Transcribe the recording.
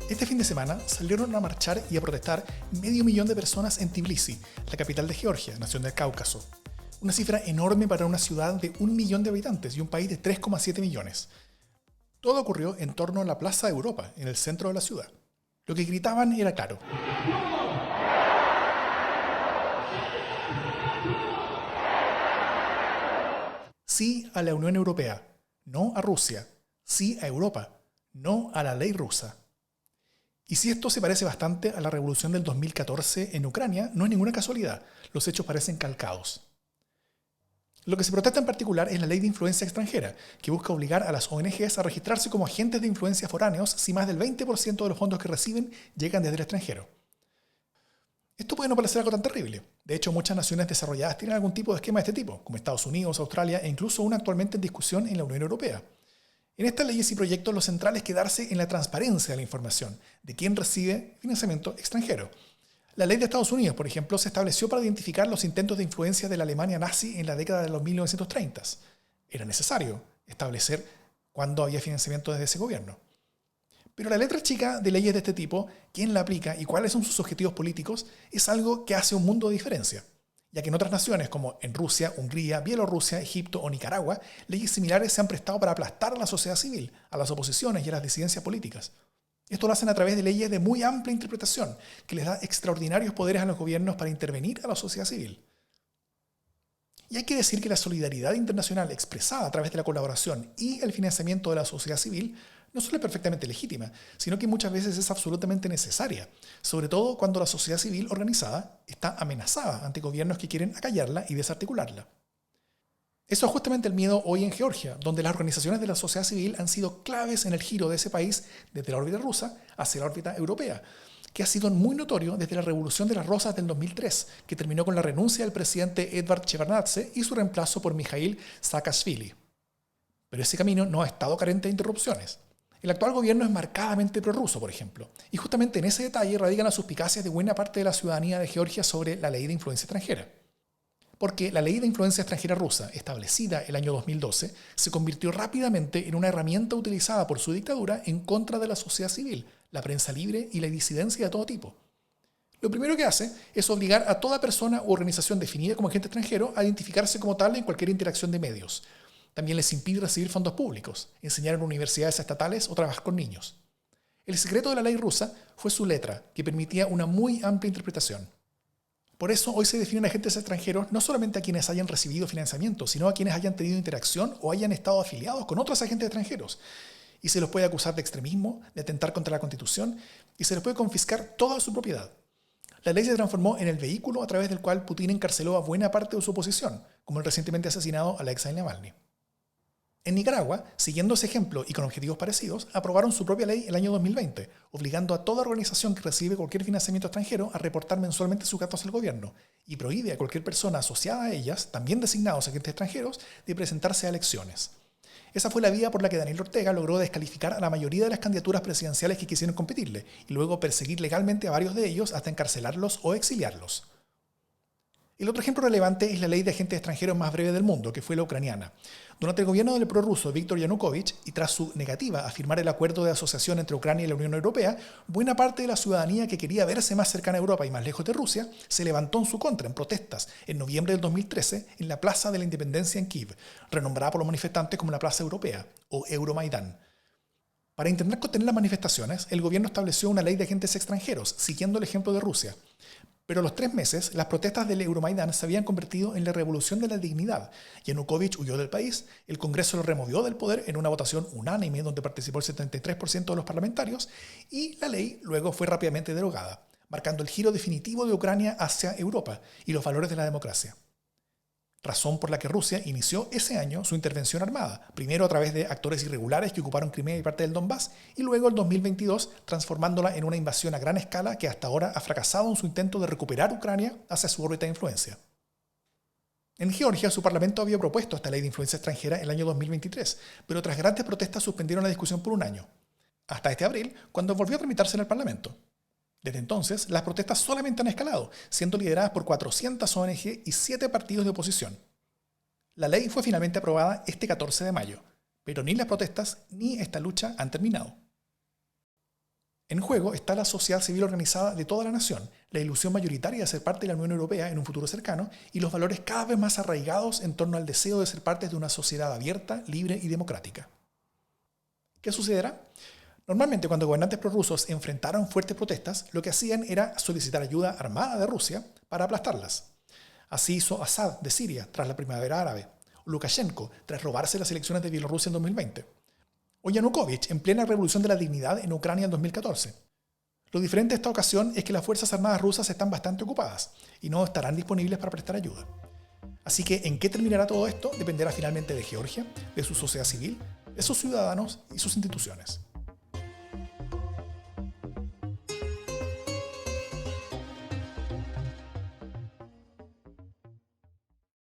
Este fin de semana salieron a marchar y a protestar 500.000 de personas en Tbilisi, la capital de Georgia, nación del Cáucaso. Una cifra enorme para una ciudad de 1 millón de habitantes y un país de 3,7 millones. Todo ocurrió en torno a la Plaza de Europa, en el centro de la ciudad. Lo que gritaban era claro: sí a la Unión Europea, no a Rusia; sí a Europa, no a la ley rusa. Y si esto se parece bastante a la revolución del 2014 en Ucrania, no es ninguna casualidad, los hechos parecen calcados. Lo que se protesta en particular es la ley de influencia extranjera, que busca obligar a las ONGs a registrarse como agentes de influencia foráneos si más del 20% de los fondos que reciben llegan desde el extranjero. Esto puede no parecer algo tan terrible. De hecho, muchas naciones desarrolladas tienen algún tipo de esquema de este tipo, como Estados Unidos, Australia e incluso una actualmente en discusión en la Unión Europea. En estas leyes y proyectos lo central es quedarse en la transparencia de la información de quién recibe financiamiento extranjero. La ley de Estados Unidos, por ejemplo, se estableció para identificar los intentos de influencia de la Alemania nazi en la década de los 1930. Era necesario establecer cuándo había financiamiento desde ese gobierno. Pero la letra chica de leyes de este tipo, quién la aplica y cuáles son sus objetivos políticos, es algo que hace un mundo de diferencia, ya que en otras naciones como en Rusia, Hungría, Bielorrusia, Egipto o Nicaragua, leyes similares se han prestado para aplastar a la sociedad civil, a las oposiciones y a las disidencias políticas. Esto lo hacen a través de leyes de muy amplia interpretación, que les da extraordinarios poderes a los gobiernos para intervenir a la sociedad civil. Y hay que decir que la solidaridad internacional expresada a través de la colaboración y el financiamiento de la sociedad civil no solo es perfectamente legítima, sino que muchas veces es absolutamente necesaria, sobre todo cuando la sociedad civil organizada está amenazada ante gobiernos que quieren acallarla y desarticularla. Eso es justamente el miedo hoy en Georgia, donde las organizaciones de la sociedad civil han sido claves en el giro de ese país desde la órbita rusa hacia la órbita europea, que ha sido muy notorio desde la Revolución de las Rosas del 2003, que terminó con la renuncia del presidente Edvard Shevardnadze y su reemplazo por Mikhail Saakashvili. Pero ese camino no ha estado carente de interrupciones. El actual gobierno es marcadamente prorruso, por ejemplo, y justamente en ese detalle radican las suspicacias de buena parte de la ciudadanía de Georgia sobre la ley de influencia extranjera. Porque la ley de influencia extranjera rusa, establecida el año 2012, se convirtió rápidamente en una herramienta utilizada por su dictadura en contra de la sociedad civil, la prensa libre y la disidencia de todo tipo. Lo primero que hace es obligar a toda persona u organización definida como agente extranjero a identificarse como tal en cualquier interacción de medios. También les impide recibir fondos públicos, enseñar en universidades estatales o trabajar con niños. El secreto de la ley rusa fue su letra, que permitía una muy amplia interpretación. Por eso hoy se definen agentes extranjeros no solamente a quienes hayan recibido financiamiento, sino a quienes hayan tenido interacción o hayan estado afiliados con otros agentes extranjeros. Y se los puede acusar de extremismo, de atentar contra la Constitución, y se les puede confiscar toda su propiedad. La ley se transformó en el vehículo a través del cual Putin encarceló a buena parte de su oposición, como el recientemente asesinado Alexei Navalny. En Nicaragua, siguiendo ese ejemplo y con objetivos parecidos, aprobaron su propia ley el año 2020, obligando a toda organización que recibe cualquier financiamiento extranjero a reportar mensualmente sus gastos al gobierno, y prohíbe a cualquier persona asociada a ellas, también designados agentes extranjeros, de presentarse a elecciones. Esa fue la vía por la que Daniel Ortega logró descalificar a la mayoría de las candidaturas presidenciales que quisieron competirle, y luego perseguir legalmente a varios de ellos hasta encarcelarlos o exiliarlos. El otro ejemplo relevante es la ley de agentes extranjeros más breve del mundo, que fue la ucraniana. Durante el gobierno del prorruso Viktor Yanukovych, y tras su negativa a firmar el acuerdo de asociación entre Ucrania y la Unión Europea, buena parte de la ciudadanía que quería verse más cercana a Europa y más lejos de Rusia, se levantó en su contra en protestas en noviembre del 2013 en la Plaza de la Independencia en Kiev, renombrada por los manifestantes como la Plaza Europea, o Euromaidán. Para intentar contener las manifestaciones, el gobierno estableció una ley de agentes extranjeros, siguiendo el ejemplo de Rusia. Pero a los 3 meses, las protestas del Euromaidán se habían convertido en la revolución de la dignidad. Yanukovych huyó del país, el Congreso lo removió del poder en una votación unánime donde participó el 73% de los parlamentarios, y la ley luego fue rápidamente derogada, marcando el giro definitivo de Ucrania hacia Europa y los valores de la democracia. Razón por la que Rusia inició ese año su intervención armada, primero a través de actores irregulares que ocuparon Crimea y parte del Donbass, y luego el 2022 transformándola en una invasión a gran escala que hasta ahora ha fracasado en su intento de recuperar Ucrania hacia su órbita de influencia. En Georgia, su parlamento había propuesto esta ley de influencia extranjera el año 2023, pero tras grandes protestas suspendieron la discusión por un año, hasta este abril, cuando volvió a tramitarse en el Parlamento. Desde entonces, las protestas solamente han escalado, siendo lideradas por 400 ONG y 7 partidos de oposición. La ley fue finalmente aprobada este 14 de mayo, pero ni las protestas ni esta lucha han terminado. En juego está la sociedad civil organizada de toda la nación, la ilusión mayoritaria de ser parte de la Unión Europea en un futuro cercano y los valores cada vez más arraigados en torno al deseo de ser parte de una sociedad abierta, libre y democrática. ¿Qué sucederá? Normalmente, cuando gobernantes prorrusos enfrentaron fuertes protestas, lo que hacían era solicitar ayuda armada de Rusia para aplastarlas. Así hizo Assad de Siria tras la primavera árabe, o Lukashenko tras robarse las elecciones de Bielorrusia en 2020, o Yanukovych en plena revolución de la dignidad en Ucrania en 2014. Lo diferente de esta ocasión es que las Fuerzas Armadas rusas están bastante ocupadas y no estarán disponibles para prestar ayuda. Así que, ¿en qué terminará todo esto? Dependerá finalmente de Georgia, de su sociedad civil, de sus ciudadanos y sus instituciones.